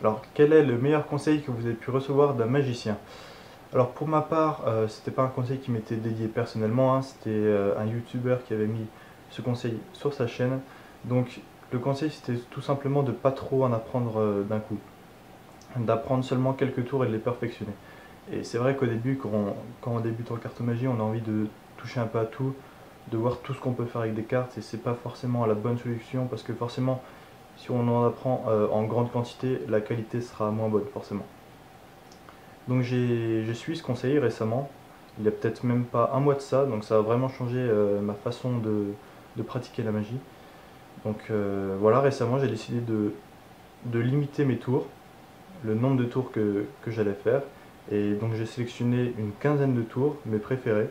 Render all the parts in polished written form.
Alors, quel est le meilleur conseil que vous avez pu recevoir d'un magicien? Alors, pour ma part, c'était pas un conseil qui m'était dédié personnellement, hein, c'était un youtubeur qui avait mis ce conseil sur sa chaîne. Donc, le conseil c'était tout simplement de pas trop en apprendre d'un coup, d'apprendre seulement quelques tours et de les perfectionner. Et c'est vrai qu'au début, quand on débute en cartomagie, on a envie de toucher un peu à tout, de voir tout ce qu'on peut faire avec des cartes, et c'est pas forcément la bonne solution parce que forcément, si on en apprend en grande quantité, la qualité sera moins bonne forcément. Donc j'ai suivi ce conseil récemment, il y a peut-être même pas un mois de ça, donc ça a vraiment changé ma façon de pratiquer la magie. Donc voilà, récemment j'ai décidé de limiter mes tours, le nombre de tours que j'allais faire, et donc j'ai sélectionné une quinzaine de tours, mes préférés,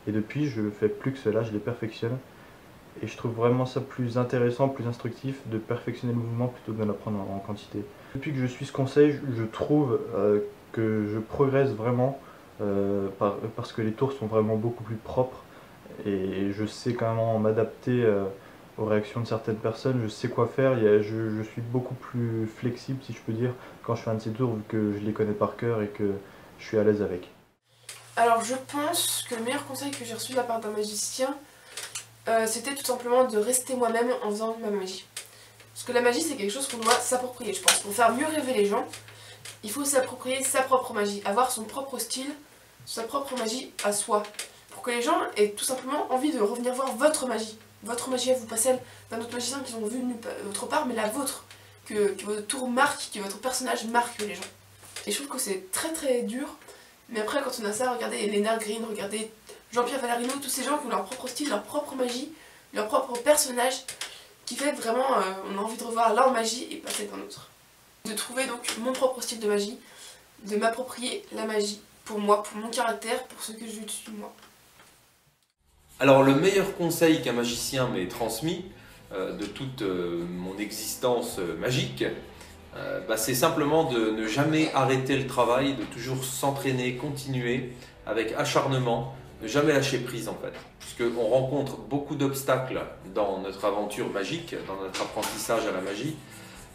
et depuis je fais plus que cela, je les perfectionne, et je trouve vraiment ça plus intéressant, plus instructif de perfectionner le mouvement plutôt que de l'apprendre en quantité. Depuis que je suis ce conseil, je trouve que je progresse vraiment parce que les tours sont vraiment beaucoup plus propres et je sais comment m'adapter aux réactions de certaines personnes, je sais quoi faire, je suis beaucoup plus flexible si je peux dire quand je fais un de ces tours vu que je les connais par cœur et que je suis à l'aise avec. Alors je pense que le meilleur conseil que j'ai reçu de la part d'un magicien, c'était tout simplement de rester moi-même en faisant ma magie. Parce que la magie c'est quelque chose qu'on doit s'approprier je pense. Pour faire mieux rêver les gens, il faut s'approprier sa propre magie, avoir son propre style, sa propre magie à soi. Pour que les gens aient tout simplement envie de revenir voir votre magie. Votre magie à vous, pas celle d'un autre magicien qu'ils ont vu autre part, mais la vôtre. Que votre tour marque, que votre personnage marque les gens. Et je trouve que c'est très très dur. Mais après, quand on a ça, regardez Léna Green, regardez Jean-Pierre Valarino, tous ces gens qui ont leur propre style, leur propre magie, leur propre personnage, qui fait que vraiment on a envie de revoir leur magie et pas celle d'un autre. De trouver donc mon propre style de magie, de m'approprier la magie pour moi, pour mon caractère, pour ce que je suis moi. Alors le meilleur conseil qu'un magicien m'ait transmis de toute mon existence magique, c'est simplement de ne jamais arrêter le travail, de toujours s'entraîner, continuer avec acharnement, ne jamais lâcher prise en fait. Puisqu'on rencontre beaucoup d'obstacles dans notre aventure magique, dans notre apprentissage à la magie,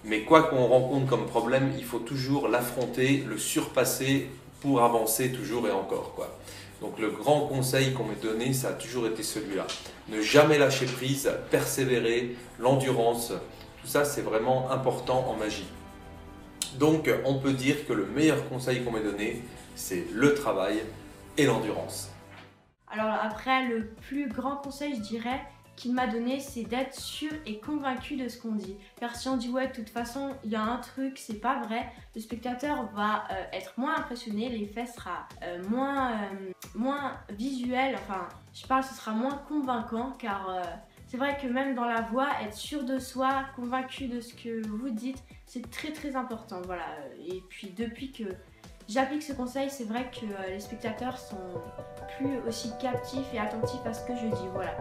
mais quoi qu'on rencontre comme problème, il faut toujours l'affronter, le surpasser pour avancer toujours et encore, quoi. Donc le grand conseil qu'on m'a donné, ça a toujours été celui-là. Ne jamais lâcher prise, persévérer, l'endurance, tout ça c'est vraiment important en magie. Donc on peut dire que le meilleur conseil qu'on m'ait donné, c'est le travail et l'endurance. Alors après, le plus grand conseil, je dirais, qu'il m'a donné, c'est d'être sûr et convaincu de ce qu'on dit. Car si on dit ouais, de toute façon, il y a un truc, c'est pas vrai, le spectateur va être moins impressionné, l'effet sera moins visuel, enfin, je parle, ce sera moins convaincant, car c'est vrai que même dans la voix, être sûr de soi, convaincu de ce que vous dites, c'est très très important, voilà. Et puis depuis que j'applique ce conseil, c'est vrai que les spectateurs sont plus aussi captifs et attentifs à ce que je dis, voilà.